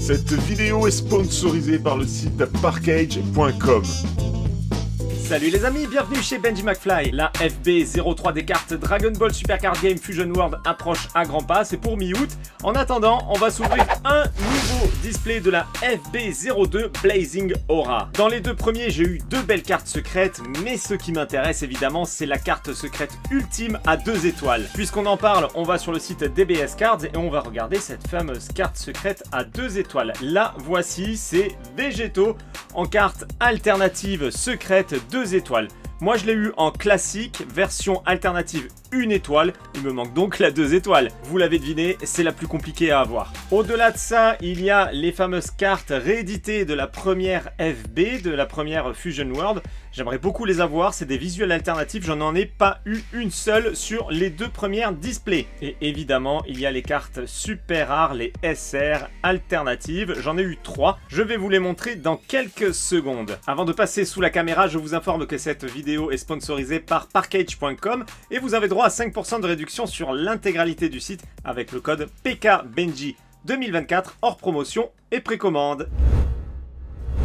Cette vidéo est sponsorisée par le site parkage.com. Salut les amis, bienvenue chez Benji McFly. La FB03 des cartes Dragon Ball Super Card Game Fusion World approche à grands pas, c'est pour mi-août. En attendant, on va s'ouvrir un nouveau display de la FB02 Blazing Aura. Dans les deux premiers, j'ai eu deux belles cartes secrètes, mais ce qui m'intéresse évidemment, c'est la carte secrète ultime à 2 étoiles. Puisqu'on en parle, on va sur le site DBS Cards et on va regarder cette fameuse carte secrète à 2 étoiles. La voici, c'est Végéto en carte alternative secrète 2 étoiles. Moi je l'ai eu en classique, version alternative 1 étoile, il me manque donc la 2 étoiles. Vous l'avez deviné, c'est la plus compliquée à avoir. Au-delà de ça, il y a les fameuses cartes rééditées de la première FB, de la première Fusion World. J'aimerais beaucoup les avoir, c'est des visuels alternatifs, j'en ai pas eu une seule sur les 2 premières displays. Et évidemment, il y a les cartes super rares, les SR alternatives, j'en ai eu 3. Je vais vous les montrer dans quelques secondes. Avant de passer sous la caméra, je vous informe que cette vidéo est sponsorisée par parkage.com et vous avez droit à 5% de réduction sur l'intégralité du site avec le code PKBenji 2024 hors promotion et précommande.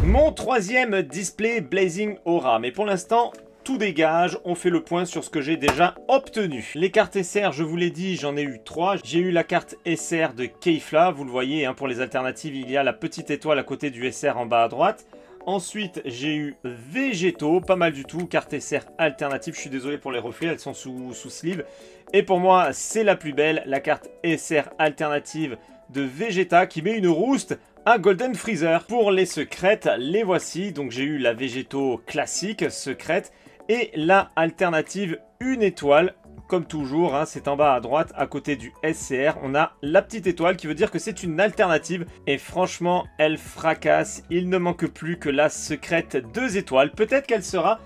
Mon troisième display Blazing Aura, mais pour l'instant, tout dégage, on fait le point sur ce que j'ai déjà obtenu. Les cartes SR, je vous l'ai dit, j'en ai eu 3. J'ai eu la carte SR de Keifla, vous le voyez, hein, pour les alternatives, il y a la petite étoile à côté du SR en bas à droite. Ensuite, j'ai eu Végéto, pas mal du tout, carte SR alternative, je suis désolé pour les reflets, elles sont sous sleeve. Et pour moi, c'est la plus belle, la carte SR alternative de Vegeta qui met une rouste à Golden Freezer. Pour les secrètes, les voici. Donc j'ai eu la Végéto classique, secrète, et la alternative 1 étoile. Comme toujours, hein, c'est en bas à droite, à côté du SCR. On a la petite étoile qui veut dire que c'est une alternative. Et franchement, elle fracasse. Il ne manque plus que la secrète 2 étoiles. Peut-être qu'elle sera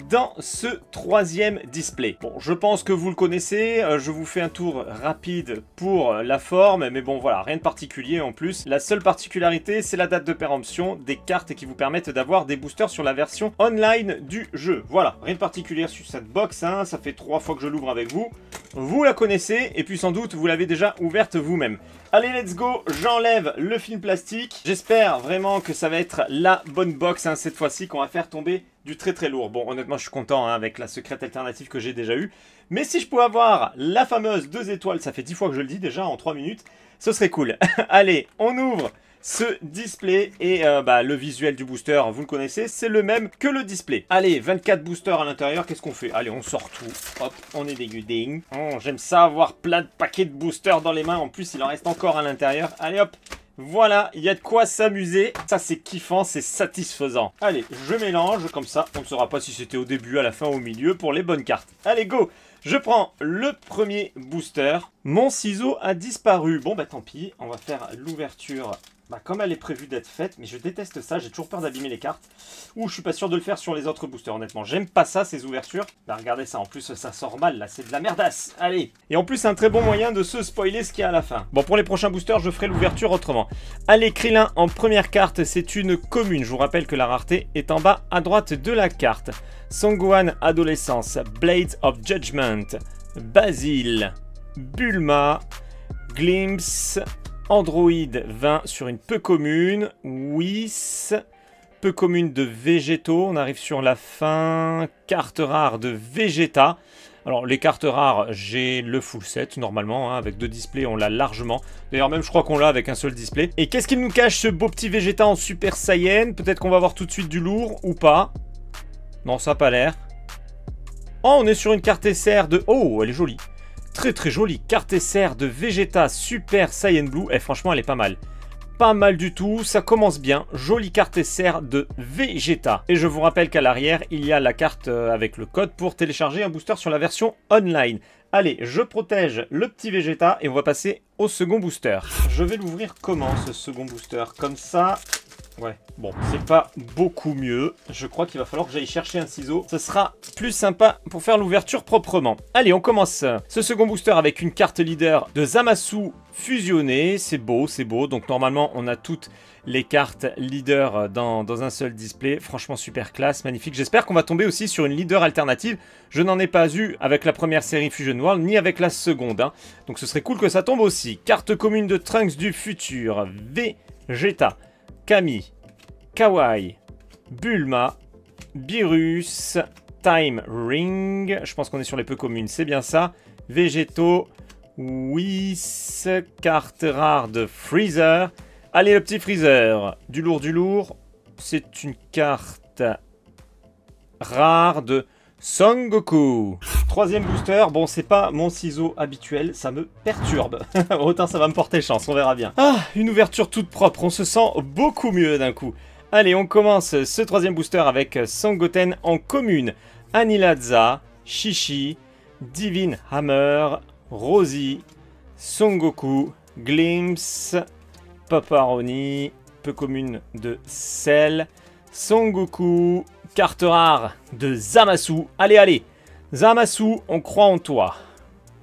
dans ce troisième display. Bon, je pense que vous le connaissez, je vous fais un tour rapide pour la forme, mais bon voilà, rien de particulier en plus. La seule particularité, c'est la date de péremption des cartes qui vous permettent d'avoir des boosters sur la version online du jeu. Voilà, rien de particulier sur cette box, hein, ça fait 3 fois que je l'ouvre avec vous. Vous la connaissez, et puis sans doute, vous l'avez déjà ouverte vous-même. Allez, let's go, j'enlève le film plastique. J'espère vraiment que ça va être la bonne box, hein, cette fois-ci, qu'on va faire tomber du très très lourd. Bon, honnêtement, je suis content, hein, avec la secrète alternative que j'ai déjà eue. Mais si je pouvais avoir la fameuse 2 étoiles, ça fait 10 fois que je le dis déjà en 3 minutes, ce serait cool. Allez, on ouvre ce display et le visuel du booster, vous le connaissez, c'est le même que le display. Allez, 24 boosters à l'intérieur, qu'est-ce qu'on fait? Allez, on sort tout. Hop, on est dégudé. Oh, j'aime ça, avoir plein de paquets de boosters dans les mains. En plus, il en reste encore à l'intérieur. Allez, hop. Voilà, il y a de quoi s'amuser. Ça, c'est kiffant, c'est satisfaisant. Allez, je mélange, comme ça, on ne saura pas si c'était au début, à la fin ou au milieu pour les bonnes cartes. Allez, go! Je prends le premier booster. Mon ciseau a disparu. Bon, bah tant pis, on va faire l'ouverture comme elle est prévue d'être faite, mais je déteste ça, j'ai toujours peur d'abîmer les cartes. Ou je suis pas sûr de le faire sur les autres boosters, honnêtement. J'aime pas ça, ces ouvertures. Bah regardez ça, en plus ça sort mal, là, c'est de la merdasse. Allez. Et en plus, c'est un très bon moyen de se spoiler ce qu'il y a à la fin. Bon, pour les prochains boosters, je ferai l'ouverture autrement. Allez, Krillin, en première carte, c'est une commune. Je vous rappelle que la rareté est en bas à droite de la carte. Son Gohan Adolescence, Blades of Judgment, Basile, Bulma, Glimpse, Android 20 sur une peu commune, Whis, peu commune de Végéto, on arrive sur la fin, carte rare de Vegeta. Alors les cartes rares, j'ai le full set normalement, hein, avec 2 displays on l'a largement. D'ailleurs même je crois qu'on l'a avec un seul display. Et qu'est-ce qu'il nous cache ce beau petit Vegeta en Super Saiyan? Peut-être qu'on va avoir tout de suite du lourd ou pas. Non, ça n'a pas l'air. Oh, on est sur une carte SR de... Oh, elle est jolie. Très très jolie carte SR de Vegeta Super Saiyan Blue. Et franchement, elle est pas mal. Pas mal du tout, ça commence bien. Jolie carte SR de Vegeta. Et je vous rappelle qu'à l'arrière, il y a la carte avec le code pour télécharger un booster sur la version online. Allez, je protège le petit Vegeta et on va passer au second booster. Je vais l'ouvrir comment ce second booster? Comme ça... Ouais, bon, c'est pas beaucoup mieux. Je crois qu'il va falloir que j'aille chercher un ciseau. Ce sera plus sympa pour faire l'ouverture proprement. Allez, on commence ce second booster avec une carte leader de Zamasu fusionnée. C'est beau, c'est beau. Donc normalement, on a toutes les cartes leader dans un seul display. Franchement, super classe, magnifique. J'espère qu'on va tomber aussi sur une leader alternative. Je n'en ai pas eu avec la première série Fusion World, ni avec la seconde. Hein. Donc ce serait cool que ça tombe aussi. Carte commune de Trunks du futur. Vegeta, Kami, Kawaii, Bulma, Beerus, Time Ring. Je pense qu'on est sur les peu communes, c'est bien ça. Végéto, Whis, carte rare de Freezer. Allez, le petit Freezer. Du lourd, du lourd. C'est une carte rare de Son Goku. Troisième booster. Bon, c'est pas mon ciseau habituel. Ça me perturbe. Autant ça va me porter chance. On verra bien. Ah, une ouverture toute propre. On se sent beaucoup mieux d'un coup. Allez, on commence ce troisième booster avec Son Goten en commune. Anilaza, Shishi, Divine Hammer, Rosie, Son Goku, Glimpse, Paparoni, peu commune de Cell, Son Goku, carte rare de Zamasu. Allez, allez, Zamasu, on croit en toi.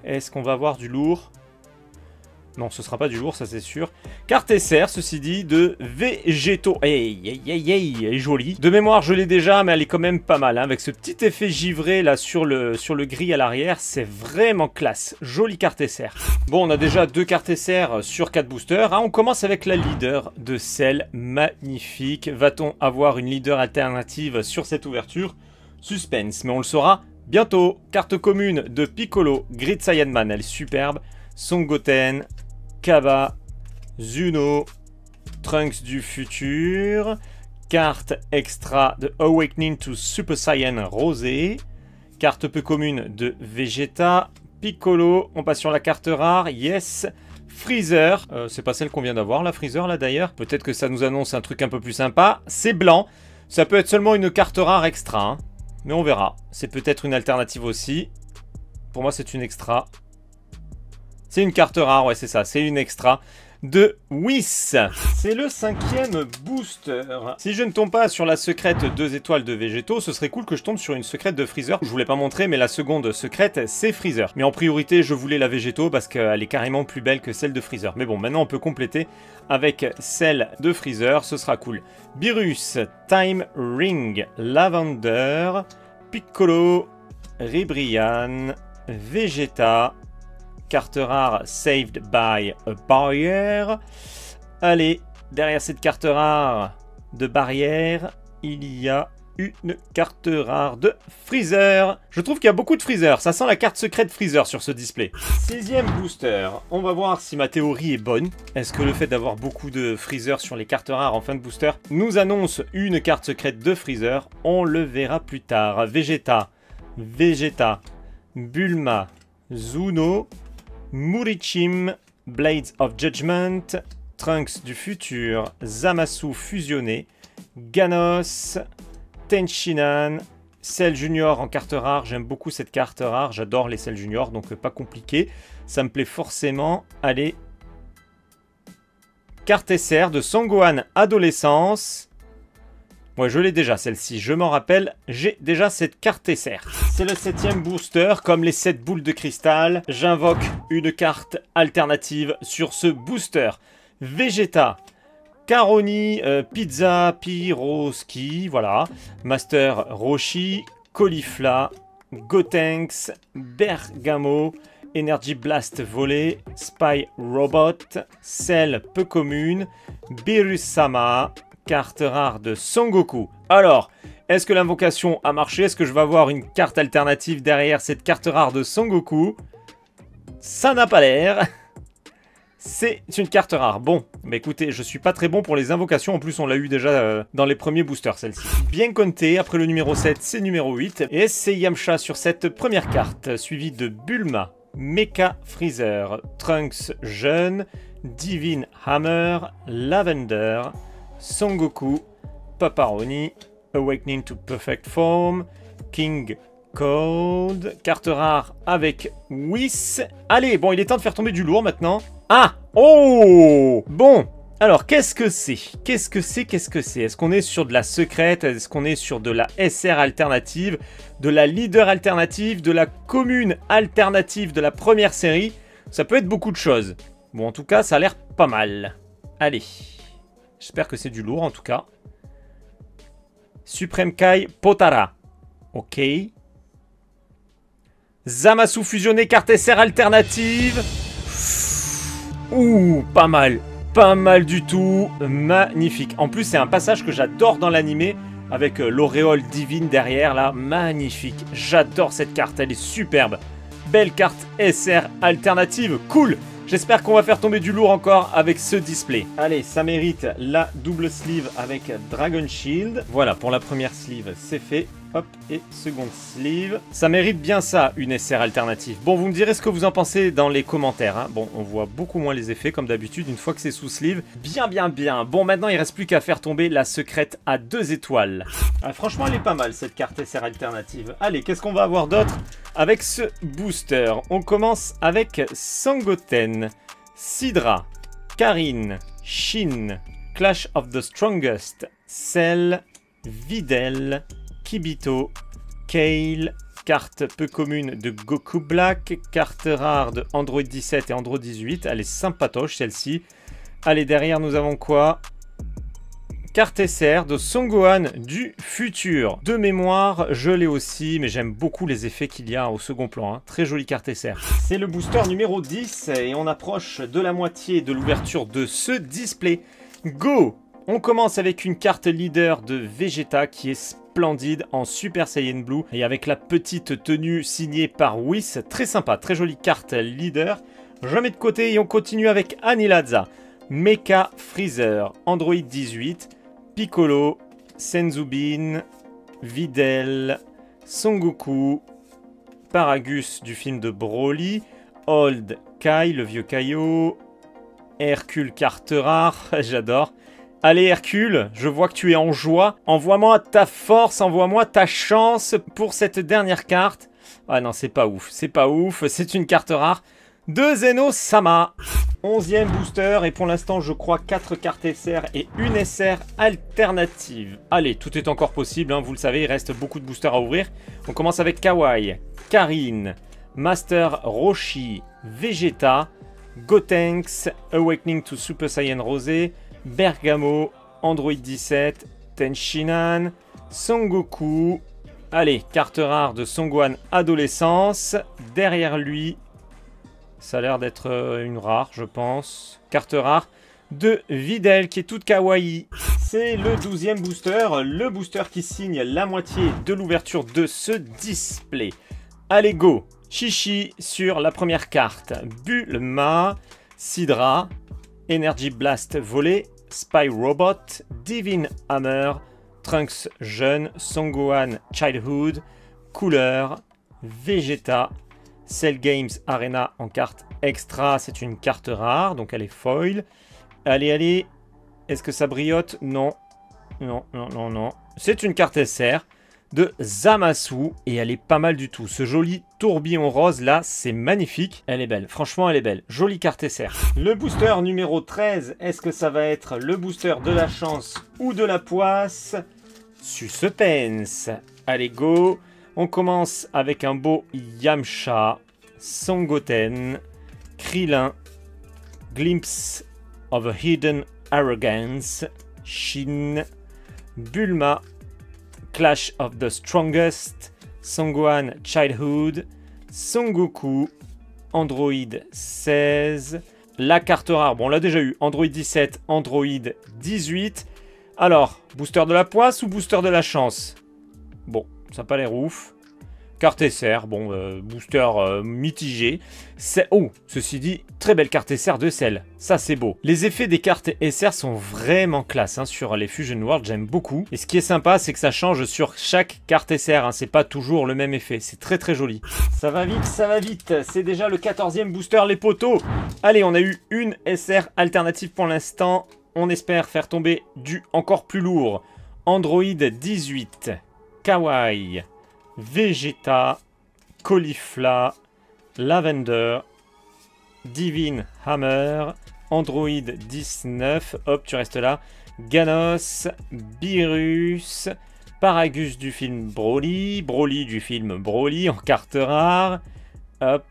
Est-ce qu'on va avoir du lourd? Non, ce sera pas du lourd, ça c'est sûr. Carte SR, ceci dit, de Végéto. Hey, hey, hey, hey, elle est jolie. De mémoire, je l'ai déjà, mais elle est quand même pas mal. Hein. Avec ce petit effet givré là sur le gris à l'arrière, c'est vraiment classe. Jolie carte SR. Bon, on a déjà 2 cartes SR sur 4 boosters. Hein. On commence avec la leader de Cell. Magnifique. Va-t-on avoir une leader alternative sur cette ouverture? Suspense, mais on le saura bientôt. Carte commune de Piccolo, Grid Saiyanman, elle est superbe. Son Goten, Kaba, Zuno, Trunks du futur, carte extra de Awakening to Super Saiyan Rosé, carte peu commune de Vegeta, Piccolo, on passe sur la carte rare, yes, Freezer, c'est pas celle qu'on vient d'avoir la Freezer là d'ailleurs, peut-être que ça nous annonce un truc un peu plus sympa, c'est blanc, ça peut être seulement une carte rare extra, hein, mais on verra, c'est peut-être une alternative aussi, pour moi c'est une extra. C'est une carte rare, ouais c'est ça, c'est une extra de Whis. C'est le 5e booster. Si je ne tombe pas sur la secrète 2 étoiles de Végéto, ce serait cool que je tombe sur une secrète de Freezer. Je voulais pas montrer, mais la seconde secrète, c'est Freezer. Mais en priorité, je voulais la Végéto parce qu'elle est carrément plus belle que celle de Freezer. Mais bon, maintenant on peut compléter avec celle de Freezer, ce sera cool. Beerus, Time Ring, Lavender, Piccolo, Ribrianne, Vegeta, carte rare saved by a barrier. Allez, derrière cette carte rare de barrière, il y a une carte rare de Freezer. Je trouve qu'il y a beaucoup de Freezer. Ça sent la carte secrète Freezer sur ce display. 6e booster. On va voir si ma théorie est bonne. Est-ce que le fait d'avoir beaucoup de Freezer sur les cartes rares en fin de booster nous annonce une carte secrète de Freezer? On le verra plus tard. Vegeta, Bulma, Zuno, Murichim, Blades of Judgment, Trunks du futur, Zamasu fusionné, Ganos, Tenshinhan, Cell Junior en carte rare. J'aime beaucoup cette carte rare, j'adore les Cell Junior, donc pas compliqué. Ça me plaît forcément. Allez. Carte SR de Son Gohan Adolescence. Ouais, je l'ai déjà celle-ci, je m'en rappelle, j'ai déjà cette carte SR. C'est le 7e booster, comme les 7 boules de cristal, j'invoque une carte alternative sur ce booster. Vegeta, Caroni, Pizza, Pyroski, voilà. Master Roshi, Caulifla, Gotenks, Bergamo, Energy Blast volé, Spy Robot, Cell peu commune, Beerus-sama, carte rare de Son Goku. Alors, est-ce que l'invocation a marché? Est-ce que je vais avoir une carte alternative derrière cette carte rare de Son Goku? Ça n'a pas l'air. C'est une carte rare. Bon, bah écoutez, je suis pas très bon pour les invocations. En plus, on l'a eu déjà dans les premiers boosters, celle-ci. Bien compté, après le numéro 7, c'est numéro 8. Et c'est Yamcha sur cette première carte, suivi de Bulma, Mecha Freezer, Trunks jeune, Divine Hammer, Lavender, Son Goku, Paparoni, Awakening to Perfect Form, King Cold, carte rare avec Whis. Allez, bon, il est temps de faire tomber du lourd maintenant. Ah! Oh! Bon, alors, qu'est-ce que c'est? Qu'est-ce que c'est? Est-ce qu'on est sur de la secrète? Est-ce qu'on est sur de la SR alternative? De la leader alternative? De la commune alternative de la première série? Ça peut être beaucoup de choses. Bon, en tout cas, ça a l'air pas mal. Allez. J'espère que c'est du lourd, en tout cas. Supreme Kai Potara. Ok. Zamasu fusionné, carte SR alternative. Ouh, pas mal. pas mal du tout, magnifique. En plus, c'est un passage que j'adore dans l'animé, avec l'auréole divine derrière, là, magnifique. J'adore cette carte, elle est superbe. Belle carte SR alternative, cool. J'espère qu'on va faire tomber du lourd encore avec ce display. Allez, ça mérite la double sleeve avec Dragon Shield. Voilà, pour la première sleeve, c'est fait. Hop, et seconde sleeve. Ça mérite bien ça, une SR alternative. Bon, vous me direz ce que vous en pensez dans les commentaires. Hein. Bon, on voit beaucoup moins les effets, comme d'habitude, une fois que c'est sous sleeve. Bien, bien, bien. Bon, maintenant, il reste plus qu'à faire tomber la secrète à 2 étoiles. Ah, franchement, elle est pas mal, cette carte SR alternative. Allez, qu'est-ce qu'on va avoir d'autre avec ce booster? On commence avec Sangoten, Sidra, Karin, Shin, Clash of the Strongest, Cell, Videl, Kibito, Kale, carte peu commune de Goku Black, carte rare de Android 17 et Android 18. Elle est sympatoche celle-ci. Allez, derrière nous avons quoi? Carte SR de Son Gohan du futur. De mémoire, je l'ai aussi, mais j'aime beaucoup les effets qu'il y a au second plan. Hein. Très jolie carte SR. C'est le booster numéro 10 et on approche de la moitié de l'ouverture de ce display. Go! On commence avec une carte leader de Vegeta qui est splendide en Super Saiyan Blue et avec la petite tenue signée par Whis. Très sympa, très jolie carte leader. Je mets de côté et on continue avec Anilaza, Mecha Freezer, Android 18, Piccolo, Senzubin, Videl, Son Goku, Paragus du film de Broly, Old Kai, le vieux Kaio, Hercule carte rare, j'adore. Allez Hercule, je vois que tu es en joie. Envoie-moi ta force, envoie-moi ta chance pour cette dernière carte. Ah non, c'est pas ouf, c'est pas ouf. C'est une carte rare de Zeno-sama. 11e booster et pour l'instant, je crois 4 cartes SR et une SR alternative. Allez, tout est encore possible, hein, vous le savez, il reste beaucoup de boosters à ouvrir. On commence avec Kawaii, Karin, Master Roshi, Vegeta, Gotenks, Awakening to Super Saiyan Rosé, Bergamo, Android 17, Tenshinhan, Son Goku. Allez, carte rare de Son Gohan Adolescence. Derrière lui, ça a l'air d'être une rare, je pense. Carte rare de Videl qui est toute kawaii. C'est le 12e booster, le booster qui signe la moitié de l'ouverture de ce display. Allez, go! Chichi sur la première carte. Bulma, Sidra, Energy Blast volé, Spy Robot, Divine Hammer, Trunks jeune, Son Gohan Childhood, Cooler, Vegeta, Cell Games Arena en carte extra. C'est une carte rare, donc elle est foil. Allez, allez. Est-ce que ça briote? Non. Non, non, non, non. C'est une carte SR de Zamasu et elle est pas mal du tout. Ce joli tourbillon rose là, c'est magnifique. Elle est belle, franchement elle est belle. Jolie carte SR. Le booster numéro 13, est-ce que ça va être le booster de la chance ou de la poisse? Suspense. Allez go. On commence avec un beau Yamcha, Son Goten, Krillin, Glimpse of a Hidden Arrogance, Shin, Bulma, Clash of the Strongest, Son Gohan Childhood, Son Goku, Android 16, la carte rare, bon on l'a déjà eu, Android 17, Android 18. Alors, booster de la poisse ou booster de la chance? Bon, ça n'a pas l'air ouf. Carte SR, bon, booster mitigé. Oh, ceci dit, très belle carte SR de Cell. Ça, c'est beau. Les effets des cartes SR sont vraiment classe hein, sur les Fusion World, j'aime beaucoup. Et ce qui est sympa, c'est que ça change sur chaque carte SR. Hein, c'est pas toujours le même effet. C'est très très joli. Ça va vite, ça va vite. C'est déjà le 14e booster, les poteaux. Allez, on a eu une SR alternative pour l'instant. On espère faire tomber du encore plus lourd. Android 18, Kawaii, Vegeta, Caulifla, Lavender, Divine Hammer, Android 19, hop, tu restes là, Ganos, Beerus, Paragus du film Broly, Broly du film Broly en carte rare, hop,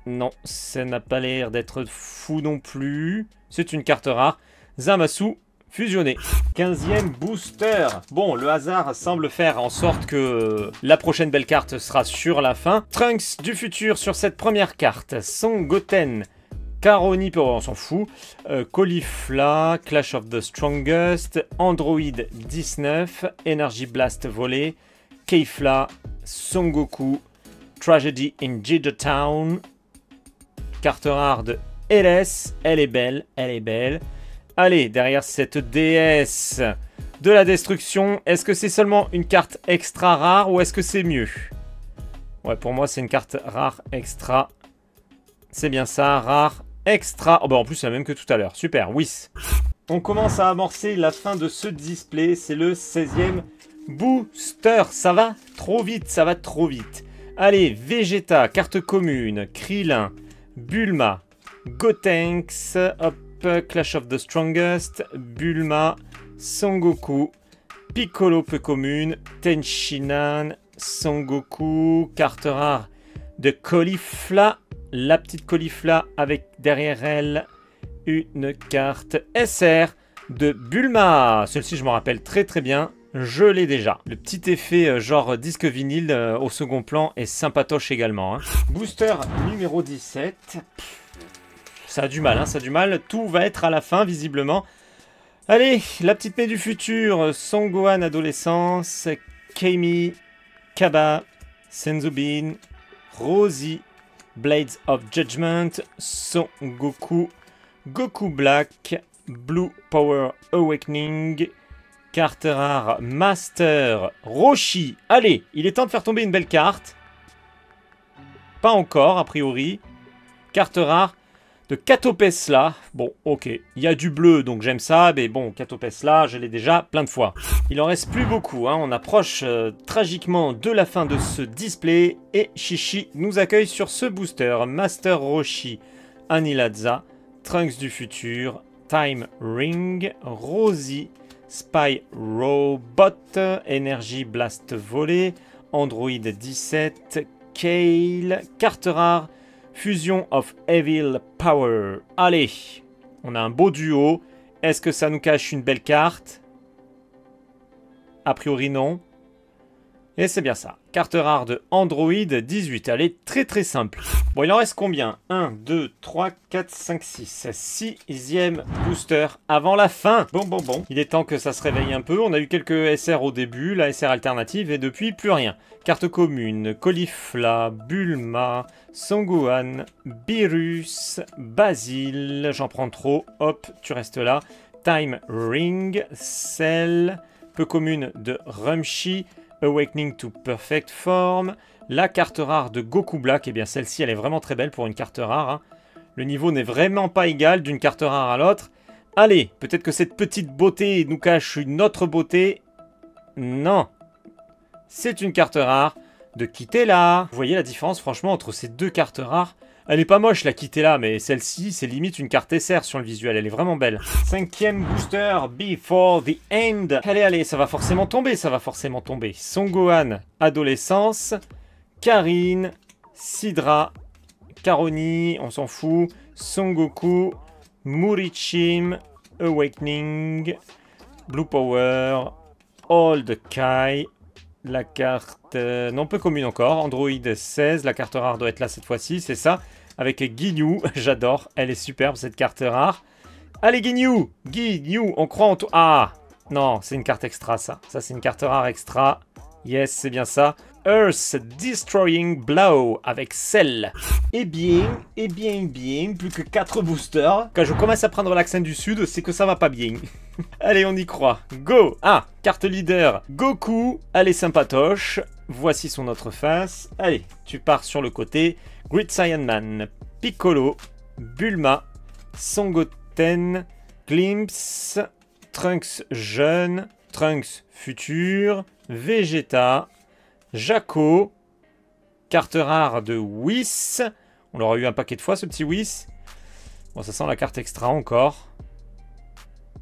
non, ça n'a pas l'air d'être fou non plus, c'est une carte rare, Zamasu, fusionné. 15e booster. Bon, le hasard semble faire en sorte que la prochaine belle carte sera sur la fin. Trunks du futur sur cette première carte. Son Goten, Caroni, on s'en fout. Caulifla, Clash of the Strongest, Android 19, Energy Blast Volley, Keifla, Son Goku, Tragedy in Giga Town, carte rare de LS, elle est belle, elle est belle. Allez, derrière cette déesse de la destruction, est-ce que c'est seulement une carte extra rare ou est-ce que c'est mieux? Ouais, pour moi, c'est une carte rare extra. C'est bien ça, rare extra. Oh, bah en plus, c'est la même que tout à l'heure. Super, Whis. On commence à amorcer la fin de ce display. C'est le 16e booster. Ça va trop vite, ça va trop vite. Allez, Vegeta, carte commune, Krillin, Bulma, Gotenks, hop, Clash of the Strongest, Bulma, Son Goku, Piccolo peu commune, Tenshinhan, Son Goku, carte rare de Caulifla, la petite Caulifla avec derrière elle une carte SR de Bulma. Celle-ci je m'en rappelle très très bien, je l'ai déjà. Le petit effet genre disque vinyle au second plan est sympatoche également. Hein. Booster numéro 17. Ça a du mal, hein, ça a du mal. Tout va être à la fin visiblement. Allez, la petite Mei du futur, Son Gohan adolescence, Kami, Kaba, Senzubin, Rosie, Blades of Judgment, Son Goku, Goku Black, Blue Power Awakening, carte rare Master Roshi. Allez, il est temps de faire tomber une belle carte. Pas encore, a priori. Carte rare de Katopesla. Bon, ok. Il y a du bleu, donc j'aime ça. Mais bon, Katopesla, je l'ai déjà plein de fois. Il en reste plus beaucoup. Hein. On approche tragiquement de la fin de ce display. Et Chichi nous accueille sur ce booster. Master Roshi, Anilaza, Trunks du futur, Time Ring, Rosie, Spy Robot, Energy Blast Volley, Android 17, Kale, carte rare, Fusion of Evil Power. Allez, on a un beau duo. Est-ce que ça nous cache une belle carte? A priori non. Et c'est bien ça. Carte rare de Android 18. Elle est très très simple. Bon, il en reste combien? 1, 2, 3, 4, 5, 6. Sixième booster avant la fin. Bon. Il est temps que ça se réveille un peu. On a eu quelques SR au début, la SR alternative, et depuis, plus rien. Carte commune, Caulifla, Bulma, Son Gohan, Beerus, Basile. J'en prends trop. Hop, tu restes là. Time Ring, Cell, peu commune de Rumshi, Awakening to Perfect Form, la carte rare de Goku Black, et bien celle-ci elle est vraiment très belle pour une carte rare. Hein. Le niveau n'est vraiment pas égal d'une carte rare à l'autre. Allez, peut-être que cette petite beauté nous cache une autre beauté. Non, c'est une carte rare de Kitela. Vous voyez la différence franchement entre ces deux cartes rares? Elle est pas moche la Kitela, mais celle-ci c'est limite une carte SR sur le visuel, elle est vraiment belle. Cinquième booster, Before the End. Allez, ça va forcément tomber, Son Gohan, adolescence, Karine, Sidra, Caroni, on s'en fout, Son Goku, Murichim, Awakening, Blue Power, Old Kai, la carte non peu commune encore, Android 16, la carte rare doit être là cette fois-ci, c'est ça, avec Ginyu, j'adore, elle est superbe cette carte rare. Allez Ginyu, on croit en toi. Ah, non, c'est une carte extra ça c'est une carte rare extra, yes c'est bien ça. Earth Destroying Blow avec Cell. Eh bien, plus que 4 boosters. Quand je commence à prendre l'accent du sud, c'est que ça va pas bien. Allez, on y croit. Go! Ah, carte leader, Goku. Allez, sympatoche. Voici son autre face. Allez, tu pars sur le côté. Great Saiyan Man, Piccolo, Bulma, Son Goten, Glimpse, Trunks jeune, Trunks futur, Vegeta, Jaco, carte rare de Whis. On l'aura eu un paquet de fois ce petit Whis. Bon, ça sent la carte extra encore.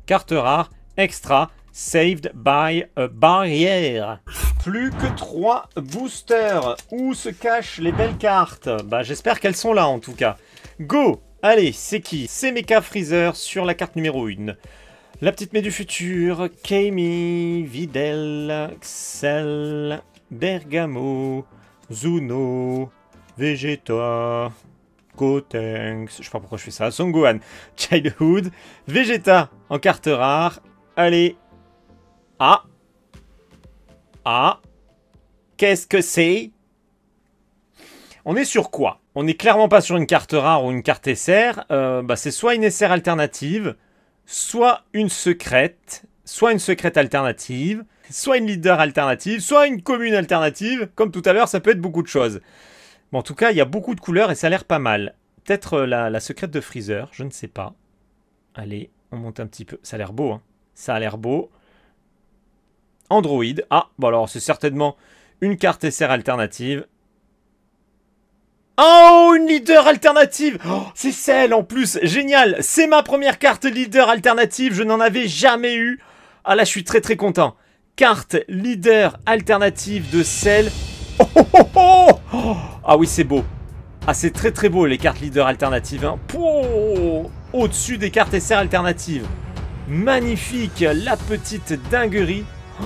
Carte rare extra, saved by a barrière. Plus que 3 boosters. Où se cachent les belles cartes? Bah, j'espère qu'elles sont là en tout cas. Go! Allez, c'est qui? C'est Mecha Freezer sur la carte numéro 1. La petite Mei du futur, Kami, Videl, Cell, Bergamo, Zuno, Vegeta, Gotenks, je sais pas pourquoi je fais ça. Son Gohan, Childhood, Vegeta en carte rare. Allez. Ah. Ah. Qu'est-ce que c'est? On est sur quoi? On n'est clairement pas sur une carte rare ou une carte SR. C'est soit une SR alternative, soit une secrète alternative, soit une leader alternative, soit une commune alternative. Comme tout à l'heure, ça peut être beaucoup de choses. Bon, en tout cas, il y a beaucoup de couleurs et ça a l'air pas mal. Peut-être la secrète de Freezer, je ne sais pas. Allez, on monte un petit peu. Ça a l'air beau, hein. Ça a l'air beau. Android. Ah, bon alors, c'est certainement une carte SR alternative. Oh, une leader alternative. Oh, c'est celle en plus. Génial. C'est ma première carte leader alternative. Je n'en avais jamais eu. Ah là, je suis très très content. Carte leader alternative de celle... Oh, oh, oh, oh, oh. Ah oui, c'est beau. Ah, c'est très très beau les cartes leader alternatives. Hein. Oh, au-dessus des cartes SR alternatives. Magnifique. La petite dinguerie. Oh.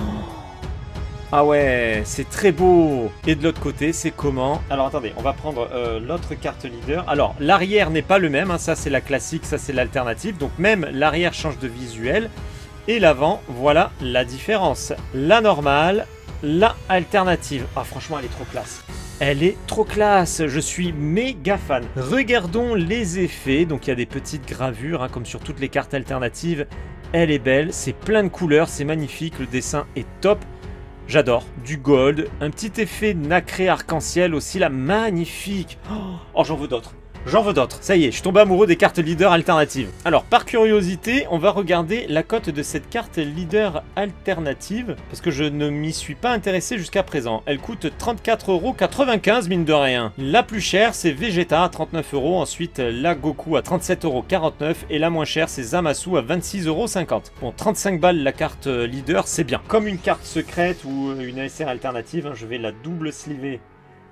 Ah ouais, c'est très beau. Et de l'autre côté, c'est comment? Alors attendez, on va prendre l'autre carte leader. Alors, l'arrière n'est pas le même. Hein. Ça, c'est la classique, ça, c'est l'alternative. Donc même l'arrière change de visuel. Et l'avant, voilà la différence. La normale, la alternative. Ah franchement, elle est trop classe. Elle est trop classe, je suis méga fan. Regardons les effets. Donc il y a des petites gravures, hein, comme sur toutes les cartes alternatives. Elle est belle, c'est plein de couleurs, c'est magnifique. Le dessin est top. J'adore. Du gold, un petit effet nacré arc-en-ciel aussi là, magnifique. Oh, j'en veux d'autres. J'en veux d'autres. Ça y est, je suis tombé amoureux des cartes leader alternatives. Alors, par curiosité, on va regarder la cote de cette carte leader alternative. Parce que je ne m'y suis pas intéressé jusqu'à présent. Elle coûte 34,95 €, mine de rien. La plus chère, c'est Vegeta à 39 €. Ensuite, la Goku à 37,49 €. Et la moins chère, c'est Zamasu à 26,50 €. Bon, 35 balles la carte leader, c'est bien. Comme une carte secrète ou une SR alternative, hein, je vais la double sliver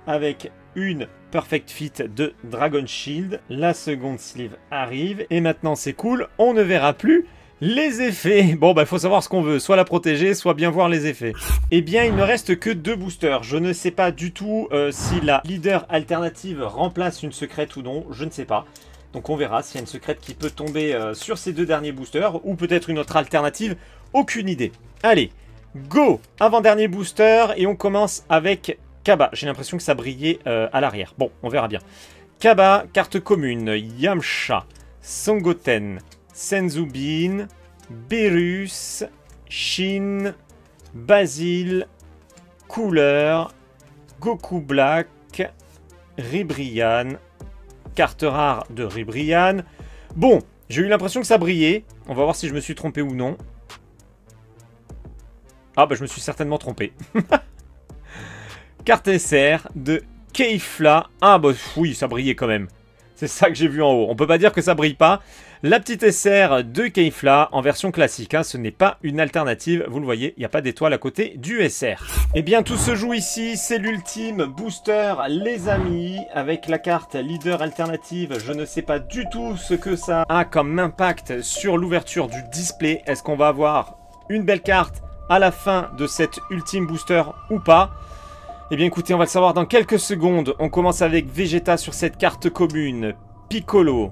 avec une Perfect Fit de Dragon Shield. La seconde sleeve arrive. Et maintenant, c'est cool. On ne verra plus les effets. Bon, bah, il faut savoir ce qu'on veut. Soit la protéger, soit bien voir les effets. Eh bien, il ne reste que 2 boosters. Je ne sais pas du tout si la leader alternative remplace une secrète ou non. Je ne sais pas. Donc, on verra s'il y a une secrète qui peut tomber sur ces 2 derniers boosters. Ou peut-être une autre alternative. Aucune idée. Allez, go! Avant-dernier booster. Et on commence avec... Kaba, j'ai l'impression que ça brillait à l'arrière. Bon, on verra bien. Kaba, carte commune, Yamcha, Songoten, Senzubin, Beerus, Shin, Basil, Cooler, Goku Black, Ribrian, carte rare de Ribrian. Bon, j'ai eu l'impression que ça brillait. On va voir si je me suis trompé ou non. Ah bah je me suis certainement trompé. Carte SR de Kefla. Ah bah oui, ça brillait quand même. C'est ça que j'ai vu en haut. On peut pas dire que ça brille pas. La petite SR de Kefla en version classique. Hein, ce n'est pas une alternative. Vous le voyez, il n'y a pas d'étoile à côté du SR. Eh bien, tout se joue ici. C'est l'ultime booster, les amis. Avec la carte leader alternative. Je ne sais pas du tout ce que ça a comme impact sur l'ouverture du display. Est-ce qu'on va avoir une belle carte à la fin de cet ultime booster ou pas? Eh bien écoutez, on va le savoir dans quelques secondes. On commence avec Vegeta sur cette carte commune. Piccolo,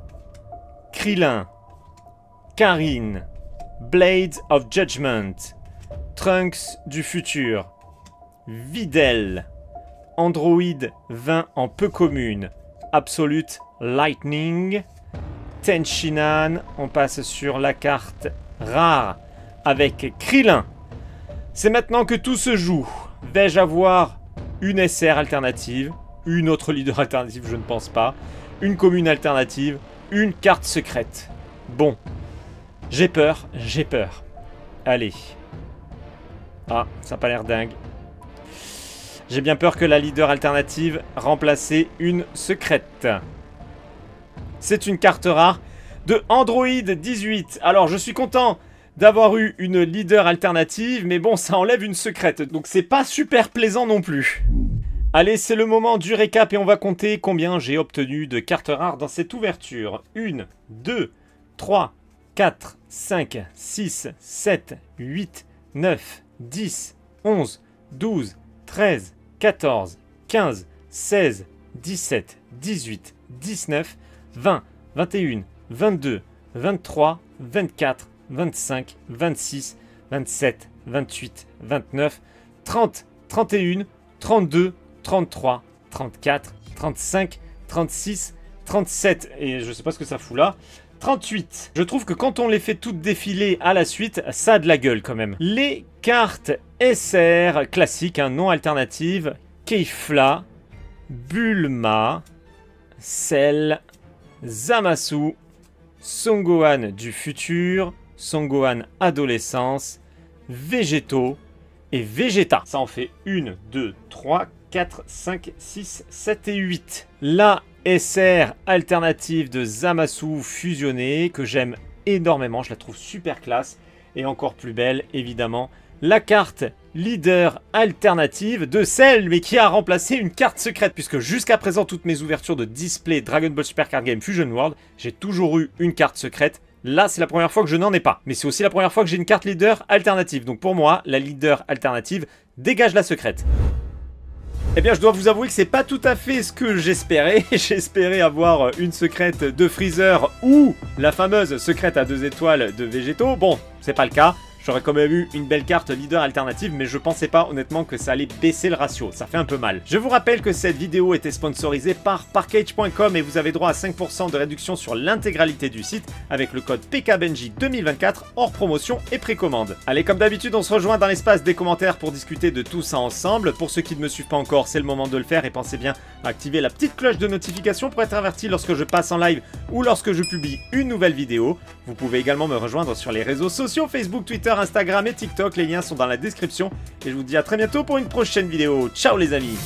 Krillin, Karin, Blade of Judgment, Trunks du futur, Videl, Android 20 en peu commune, Absolute Lightning, Tenshinhan. On passe sur la carte rare avec Krillin. C'est maintenant que tout se joue. Vais-je avoir une SR alternative, une autre leader alternative, je ne pense pas, une commune alternative, une carte secrète? Bon, j'ai peur, j'ai peur. Allez. Ah, ça n'a pas l'air dingue. J'ai bien peur que la leader alternative remplace une secrète. C'est une carte rare de Android 18. Alors, je suis content d'avoir eu une leader alternative, mais bon, ça enlève une secrète, donc c'est pas super plaisant non plus. Allez, c'est le moment du récap et on va compter combien j'ai obtenu de cartes rares dans cette ouverture. 1, 2, 3, 4, 5, 6, 7, 8, 9, 10, 11, 12, 13, 14, 15, 16, 17, 18, 19, 20, 21, 22, 23, 24, 25, 26, 27, 28, 29, 30, 31, 32, 33, 34, 35, 36, 37, et je sais pas ce que ça fout là, 38. Je trouve que quand on les fait toutes défiler à la suite, ça a de la gueule quand même. Les cartes SR classiques, non alternatives, Keifla, Bulma, Cell, Zamasu, Son Gohan du futur, Son Gohan adolescence, Végétaux et Vegeta. Ça en fait 1, 2, 3, 4, 5, 6, 7 et 8. La SR alternative de Zamasu fusionnée que j'aime énormément, je la trouve super classe et encore plus belle évidemment. La carte leader alternative de Cell mais qui a remplacé une carte secrète puisque jusqu'à présent toutes mes ouvertures de display Dragon Ball Super Card Game Fusion World, j'ai toujours eu une carte secrète. Là, c'est la première fois que je n'en ai pas. Mais c'est aussi la première fois que j'ai une carte leader alternative. Donc pour moi, la leader alternative dégage la secrète. Eh bien, je dois vous avouer que c'est pas tout à fait ce que j'espérais. J'espérais avoir une secrète de Freezer ou la fameuse secrète à 2 étoiles de Végétaux. Bon, c'est pas le cas. J'aurais quand même eu une belle carte leader alternative, mais je pensais pas honnêtement que ça allait baisser le ratio, ça fait un peu mal. Je vous rappelle que cette vidéo était sponsorisée par Parkage.com et vous avez droit à 5% de réduction sur l'intégralité du site avec le code PKBenji 2024 hors promotion et précommande. Allez, comme d'habitude, on se rejoint dans l'espace des commentaires pour discuter de tout ça ensemble. Pour ceux qui ne me suivent pas encore, c'est le moment de le faire et pensez bien à activer la petite cloche de notification pour être averti lorsque je passe en live ou lorsque je publie une nouvelle vidéo. Vous pouvez également me rejoindre sur les réseaux sociaux Facebook, Twitter, Instagram et TikTok, les liens sont dans la description et je vous dis à très bientôt pour une prochaine vidéo. Ciao les amis!